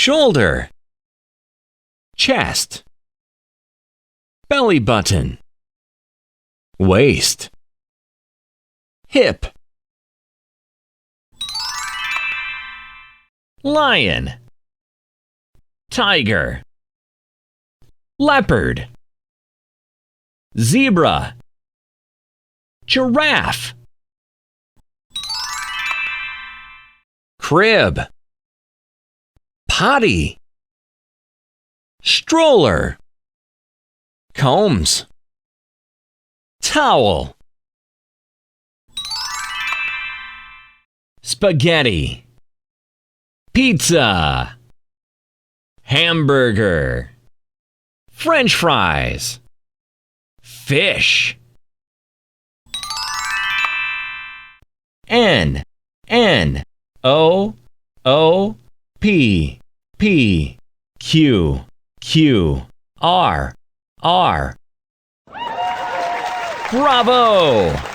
shoulder, chest, belly button, waist, hip, lion, tiger, leopard, zebra, giraffe, crib, potty, stroller, combs, towel, spaghetti, pizza, hamburger, French fries, fish. N, O, P, Q, R. Bravo!